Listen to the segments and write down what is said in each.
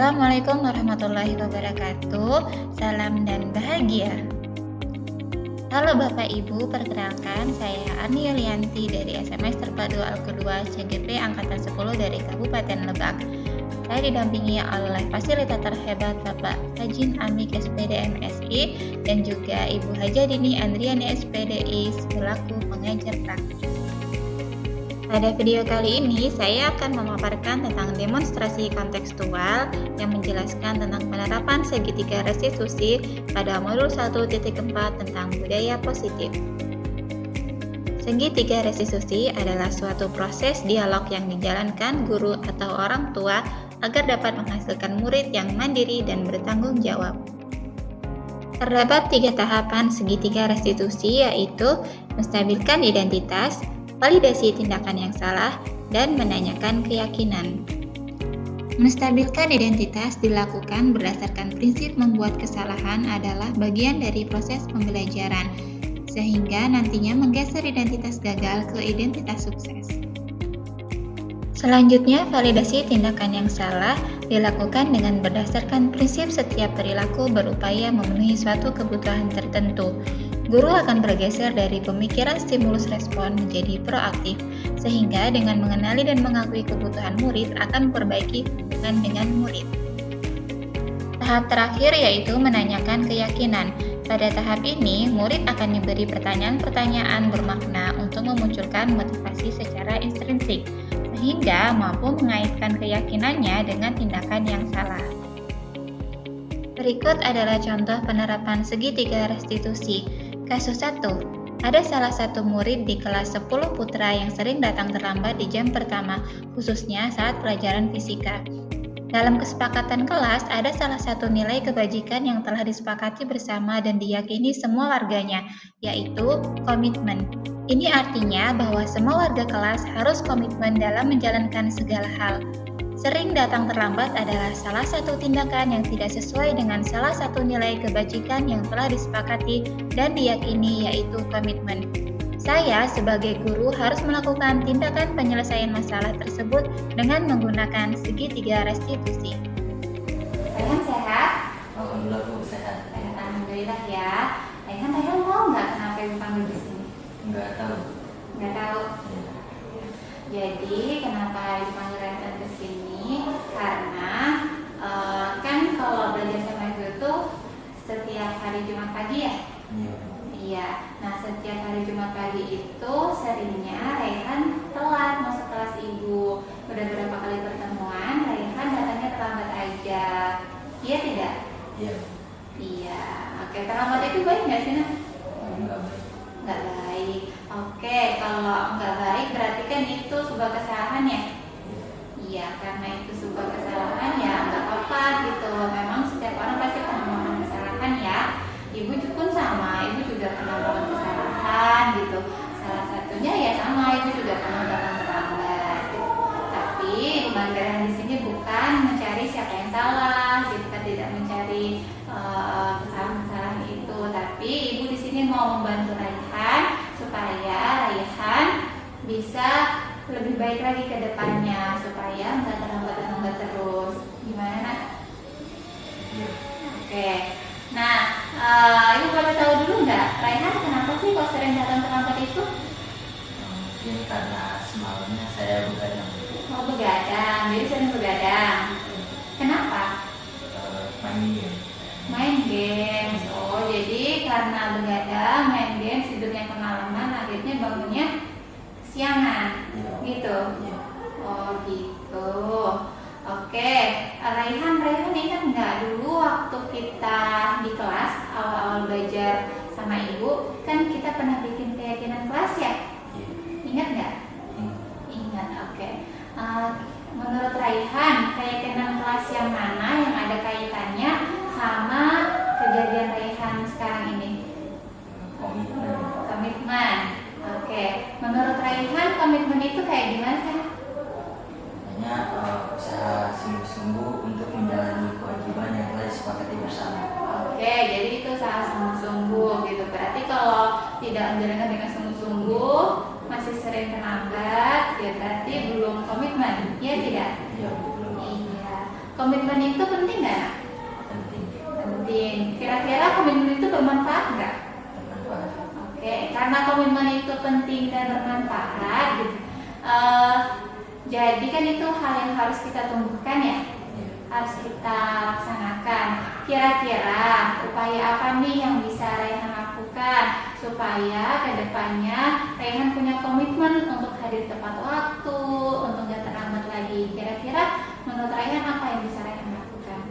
Assalamualaikum warahmatullahi wabarakatuh. Salam dan bahagia. Halo Bapak Ibu, perkenalkan saya Ani Yulianti dari SMS Terpadu Al-Kedua CGP Angkatan 10 dari Kabupaten Lebak. Saya didampingi oleh fasilitator hebat Bapak Sajin Amik SPD MSI dan juga Ibu Hajadini Andriani SPDI selaku pengajar praktik. Pada video kali ini, saya akan memaparkan tentang demonstrasi kontekstual yang menjelaskan tentang penerapan segitiga restitusi pada modul 1.4 tentang budaya positif. Segitiga restitusi adalah suatu proses dialog yang dijalankan guru atau orang tua agar dapat menghasilkan murid yang mandiri dan bertanggung jawab. Terdapat 3 tahapan segitiga restitusi, yaitu menstabilkan identitas, validasi tindakan yang salah, dan menanyakan keyakinan. Menstabilkan identitas dilakukan berdasarkan prinsip membuat kesalahan adalah bagian dari proses pembelajaran, sehingga nantinya menggeser identitas gagal ke identitas sukses. Selanjutnya, validasi tindakan yang salah dilakukan dengan berdasarkan prinsip setiap perilaku berupaya memenuhi suatu kebutuhan tertentu. Guru akan bergeser dari pemikiran stimulus respon menjadi proaktif, sehingga dengan mengenali dan mengakui kebutuhan murid akan memperbaiki hubungan dengan murid. Tahap terakhir yaitu menanyakan keyakinan. Pada tahap ini, murid akan diberi pertanyaan-pertanyaan bermakna untuk memunculkan motivasi secara intrinsik, sehingga mampu mengaitkan keyakinannya dengan tindakan yang salah. Berikut adalah contoh penerapan segitiga restitusi. Kasus 1. Ada salah satu murid di kelas 10 putra yang sering datang terlambat di jam pertama, khususnya saat pelajaran fisika. Dalam kesepakatan kelas, ada salah satu nilai kebajikan yang telah disepakati bersama dan diyakini semua warganya, yaitu komitmen. Ini artinya bahwa semua warga kelas harus komitmen dalam menjalankan segala hal. Sering datang terlambat adalah salah satu tindakan yang tidak sesuai dengan salah satu nilai kebajikan yang telah disepakati dan diyakini, yaitu komitmen. Saya sebagai guru harus melakukan tindakan penyelesaian masalah tersebut dengan menggunakan segitiga restitusi. Rayhan sehat? Alhamdulillah Bu, sehat. Alhamdulillah ya. Rayhan tahu nggak kenapa Ibu panggil di sini? Nggak tahu. Nggak tahu. Ya. Jadi kenapa dipanggil Rayhan ke sini? Karena kan kalau belajar sama Ibu itu setiap hari Jumat pagi ya? Iya. Iya. Nah, setiap hari Jumat pagi itu seringnya Rayhan telat masuk kelas Ibu. Udah berapa kali pertemuan, Rayhan datangnya terlambat aja. Iya tidak? Iya. Iya. Oke, terlambat itu baik nggak sih, Nak? Enggak baik. Nggak baik. Oke, kalau nggak baik berarti kan itu sebuah kesalahan ya? Iya, karena itu sebuah kesalahan ya nggak apa-apa gitu. Memang setiap orang pasti pernah melakukan kesalahan ya. Ibu pun sama, ibu juga pernah melakukan kesalahan gitu. Salah satunya ya sama, ibu juga pernah datang terlambat. Gitu. Tapi pembelajaran di sini bukan mencari siapa yang salah, kita tidak mencari kesalahan-kesalahan itu. Tapi ibu di sini mau membantu Rayhan supaya Rayhan bisa lebih baik lagi ke depannya, supaya nggak terlambat terus. Gimana, Nak? Iya. Oke. Nah, Ibu boleh tahu dulu nggak, Rayhan kenapa sih kok sering datang terlambat itu? Mungkin karena semalamnya saya begadang. Oh, begadang, jadi sering begadang. Kenapa? Main game. Main games. Oh, jadi karena begadang, main games, tidurnya kemalaman, akhirnya bangunnya siangan. Iya. Gitu. Iya. Oh, gitu. Oke, Rayhan ingat nggak dulu waktu kita di kelas awal-awal belajar sama Ibu, kan kita pernah bikin keyakinan kelas ya? Iya. Ingat nggak? Iya. Ingat, oke. Menurut Rayhan, keyakinan kelas yang mana yang ada kaitannya sama kejadian Rayhan sekarang ini? Komitmen. Komitmen. Oke, menurut Rayhan komitmen itu kayak gimana sih? Hanya usaha sungguh-sungguh untuk menjalani kewajiban yang telah disepakati bersama. Oke, jadi itu usaha sungguh-sungguh gitu. Berarti kalau tidak menjalankan dengan sungguh-sungguh, masih sering terlambat, ya berarti belum komitmen, ya tidak? Iya. Belum. Iya. Komitmen itu penting nggak? Penting. Penting. Kira-kira komitmen itu bermanfaat nggak? Bermanfaat. Oke, karena komitmen itu penting dan bermanfaat, gitu. Jadi kan itu hal yang harus kita tumbuhkan ya, harus kita laksanakan. Kira-kira upaya apa nih yang bisa Raihan lakukan supaya kedepannya Raihan punya komitmen untuk hadir tepat waktu, untuk gak terlambat lagi. Kira-kira menurut Raihan apa yang bisa Raihan lakukan?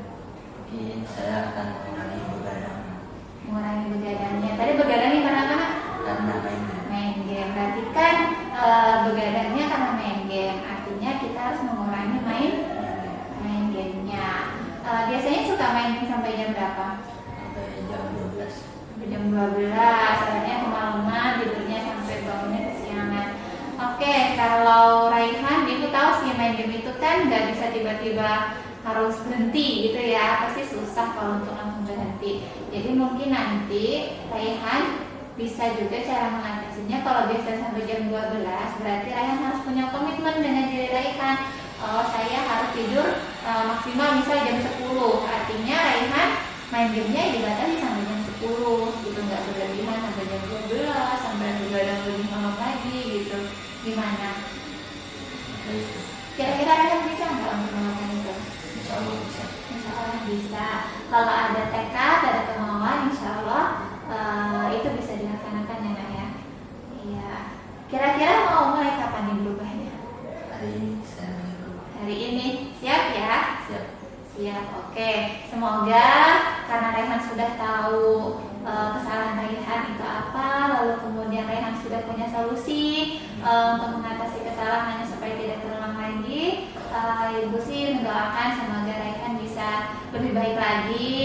Mungkin saya akan mengurangi begadang. Mengurangi begadangnya. Tadi begadangnya karena apa? Karena main game. Main game. Berarti kan begadangnya karena main game. Artinya kita harus mengurangi main gamenya. Biasanya suka main game sampai jam berapa? Sampai jam 12. Sampai jam 12. Soalnya kemalaman, tidurnya sampai bangunnya kesiangan. Oke, kalau Raihan, ibu tahu sih main game itu kan nggak bisa tiba-tiba harus berhenti gitu ya. Pasti susah kalau untuk langsung berhenti. Jadi mungkin nanti Raihan bisa juga cara mengatasinya. Kalau biasa sampai jam 12, berarti Raihan harus punya komitmen dengan diri Raihan. Oh, saya harus tidur maksimal misal jam 10. Artinya Raihan main gamenya dibatasi sampai jam 10 gitu, nggak berlebihan sampai jam 12 sampai begadang lebih malam lagi gitu. Gimana? Kira-kira Raihan bisa nggak untuk melakukan itu? Insya Allah bisa. Insya Allah bisa. Kalau ada tekad, ada kemauan, insya Allah itu bisa dilaksanakan ya Nak ya. Iya. Kira-kira mau mulai kapan nih berubahnya? Hari ini saya berubah. Hari ini, siap ya? Siap. Siap, oke. Semoga karena Raihan sudah tahu kesalahan Raihan itu apa, lalu kemudian Raihan sudah punya solusi untuk mengatasi kesalahannya supaya tidak terulang lagi. Ibu sih mendoakan semoga Raihan bisa lebih baik lagi,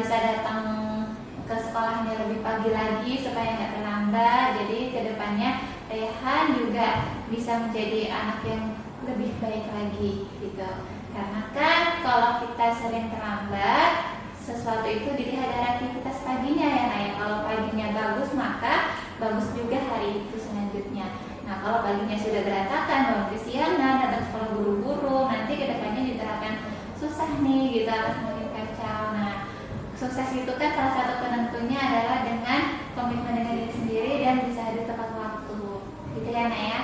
bisa datang ke sekolahnya lebih pagi lagi supaya nggak terlambat. Jadi kedepannya Raihan juga bisa menjadi anak yang lebih baik lagi gitu. Karena kan kalau kita sering terlambat, sesuatu itu dilihat dari aktivitas paginya ya Nak ya. Kalau paginya bagus maka bagus juga hari itu selanjutnya. Nah kalau paginya sudah berantakan, bangun kesiangan, datang sekolah buru-buru, nanti kedepannya juga akan susah nih gitu, akan semakin kacau. Nah sukses itu kan salah satu penentunya adalah dengan komitmen dengan diri sendiri dan bisa hadir tepat waktu. Gitu ya Nak ya.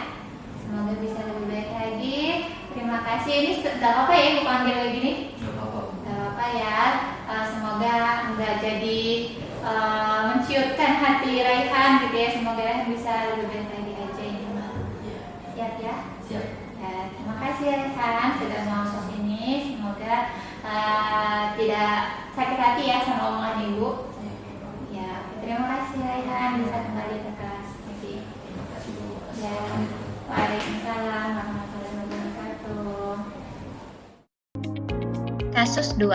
Semoga bisa lebih baik lagi. Terima kasih. Ini gak apa-apa ya ibu panggil lagi nih? Gak apa-apa. Gak apa-apa ya. Semoga nggak jadi menciutkan hati Raihan gitu ya. Semoga Raihan bisa lebih baik lagi aja ini. Iya. Siap ya? Siap. Ya, terima kasih Raihan sudah mau ke sini. Semoga tidak sakit hati ya sama omongan ibu. Ya, terima kasih Raihan bisa kembali ke kelas lagi. Terima kasih Bu. Ya, waalaikumsalam warahmatullahi wabarakatuh. Kasus 2.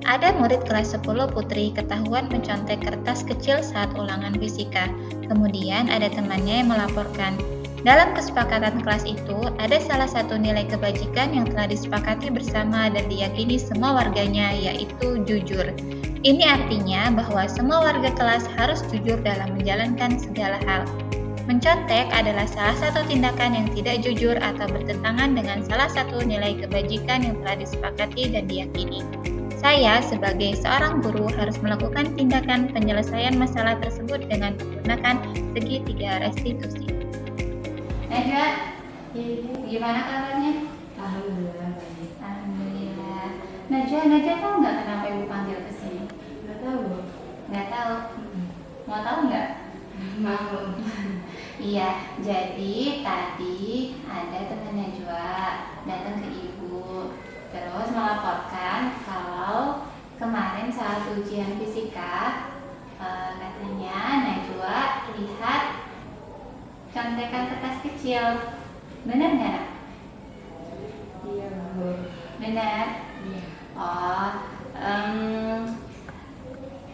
Ada murid kelas 10 putri ketahuan mencontek kertas kecil saat ulangan fisika. Kemudian ada temannya yang melaporkan. Dalam kesepakatan kelas itu, ada salah satu nilai kebajikan yang telah disepakati bersama dan diyakini semua warganya, yaitu jujur. Ini artinya bahwa semua warga kelas harus jujur dalam menjalankan segala hal. Mencontek adalah salah satu tindakan yang tidak jujur atau bertentangan dengan salah satu nilai kebajikan yang telah disepakati dan diyakini. Saya sebagai seorang guru harus melakukan tindakan penyelesaian masalah tersebut dengan menggunakan segitiga restitusi. Najwa, gimana kabarnya? Alhamdulillah baik. Alhamdulillah. Najwa tahu nggak kenapa ibu panggil ke sini? Nggak tahu. Nggak tahu. Mau tahu nggak? Mau. Iya, jadi tadi ada teman Najwa datang ke ibu, terus melaporkan kalau kemarin saat ujian fisika katanya Najwa lihat contekan kertas kecil. Benar nggak? Iya Bu. Benar. Iya. Oh,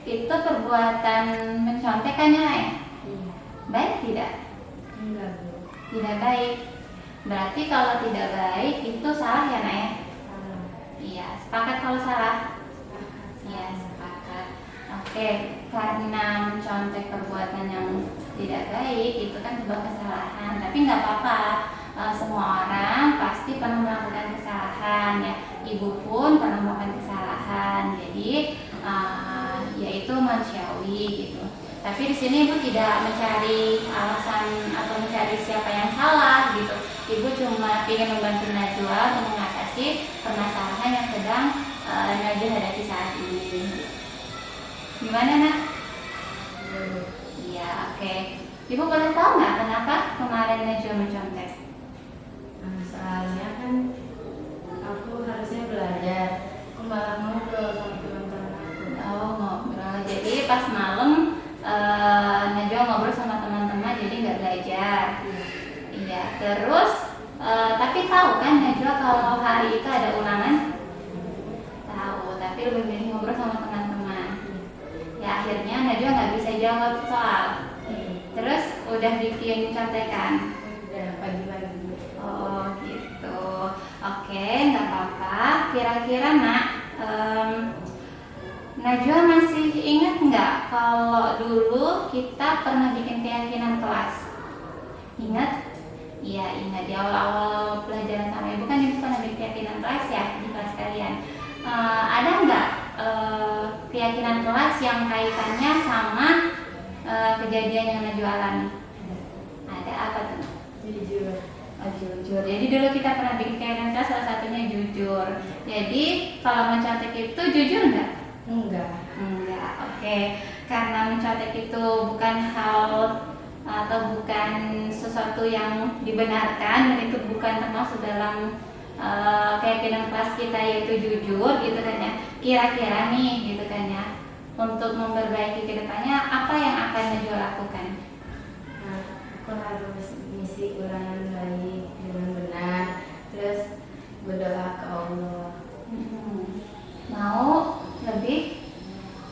itu perbuatan mencontekannya ya? Iya. Baik tidak? Enggak Bu. Tidak baik. Berarti kalau tidak baik itu salah ya Nak ya? Salah. Iya, sepakat kalau salah? Iya, sepakat. Oke, karena mencontek perbuatan yang tidak baik itu kan sebuah kesalahan. Tapi nggak apa-apa, semua orang pasti pernah melakukan kesalahan ya. Ibu pun pernah melakukan kesalahan, jadi yaitu manusiawi gitu. Tapi di sini Ibu tidak mencari alasan atau mencari siapa yang salah gitu. Ibu cuma ingin membantu Najwa untuk mengatasi permasalahan yang sedang Najwa hadapi saat ini. Gimana nak? Iya, oke. Ibu boleh tahu nggak kenapa kemarin Najwa mencontek? Soalnya kan aku harusnya belajar, aku malah ngobrol sama teman-teman aku. Oh, ngobrol. Jadi pas malam Najwa ngobrol sama teman-teman, jadi nggak belajar. Iya. Terus tapi tahu kan Najwa kalau hari itu ada ulangan? Tahu. Tapi lebih milih ngobrol sama teman-teman. Ya akhirnya Najwa nggak bisa jawab soal. Terus udah bikin contekan. Udah pagi-pagi. Oh gitu. Oke, nggak apa-apa. Kira-kira nak, Najwa masih ingat nggak kalau dulu kita pernah bikin keyakinan kelas? Ingat? Iya, ingat di awal-awal pelajaran sama Ibu kan Ibu pernah bikin keyakinan kelas ya di kelas kalian. Ada nggak keyakinan kelas yang kaitannya sama kejadian yang Najwa alami? Ada apa tuh? Jujur. Oh, jujur. Jadi dulu kita pernah bikin keyakinan kelas, salah satunya jujur. Jadi kalau mencontek itu jujur nggak? Enggak. Enggak, oke. Karena mencontek itu bukan hal atau bukan sesuatu yang dibenarkan dan itu bukan termasuk dalam keyakinan kelas kita yaitu jujur gitu kan ya. Kira-kira nih gitu kan ya, untuk memperbaiki kedepannya apa yang akan Najwa lakukan? Nah, aku harus mengisi ulangan baik dengan benar, terus berdoa ke Allah. Mau lebih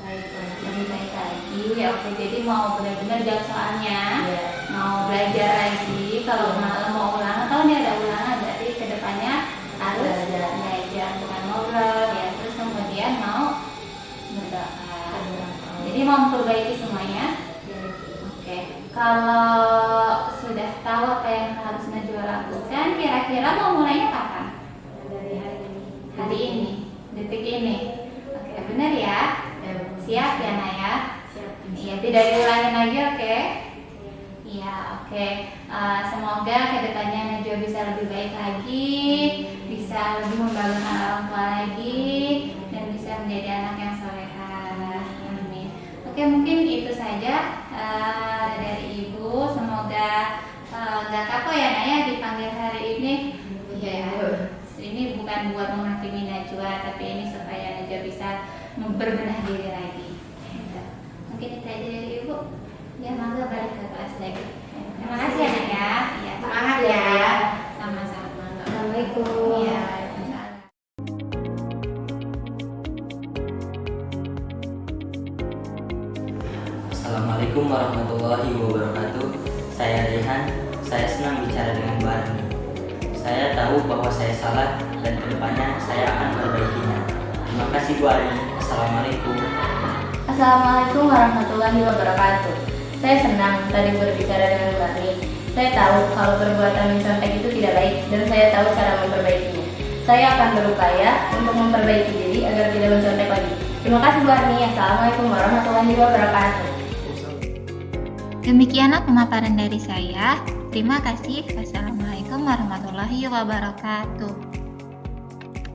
Baik lagi. lebih baik lagi ya, oke. Jadi mau benar-benar jawab soalnya, Iya. mau belajar lagi. Kalau malam mau ulangan, kalau ini ada ulangan berarti kedepannya harus belajar, bukan ngobrol ya. Terus kemudian mau berdoa. Jadi mau memperbaiki semuanya. Oke. Kalau sudah tahu apa yang harus Najwa lakukan, kira-kira mau mulainya kapan? Dari hari ini. Hari ini, detik ini. Oke, benar ya? Ya, Siap ya Naya? siap. Iya, tidak diulangin lagi, oke? Iya, oke. Semoga kedepannya Najwa bisa lebih baik lagi, bisa lebih membanggakan orang tua lagi, dan bisa menjadi anak yang solehah. Amin. Oke, mungkin itu saja dari Ibu. Semoga nggak kapok ya Naya dipanggil hari ini. Iya, Ibu. Ini bukan buat menghakimi Najwa, tapi ini supaya Najwa bisa berbenah diri lagi. Mungkin itu aja dari Ibu. Ya, mangga balik ke kelas lagi. Terima kasih ya Nak ya. Iya, Semangat ya. Sama-sama. Assalamualaikum. Iya, waalaikumsalam. Assalamualaikum warahmatullahi wabarakatuh. Saya Rehan. Saya senang bicara dengan Bu Arni. Saya tahu bahwa saya salah dan kedepannya saya akan memperbaikinya. Terima kasih Bu Arni. Assalamualaikum. Assalamualaikum warahmatullahi wabarakatuh. Saya senang tadi berbicara dengan Bu Arni. Saya tahu kalau perbuatan mencontek itu tidak baik dan saya tahu cara memperbaikinya. Saya akan berupaya untuk memperbaiki diri agar tidak mencontek lagi. Terima kasih Bu Arni. Assalamualaikum warahmatullahi wabarakatuh. Demikianlah pemaparan dari saya. Terima kasih. Wassalamualaikum warahmatullahi wabarakatuh.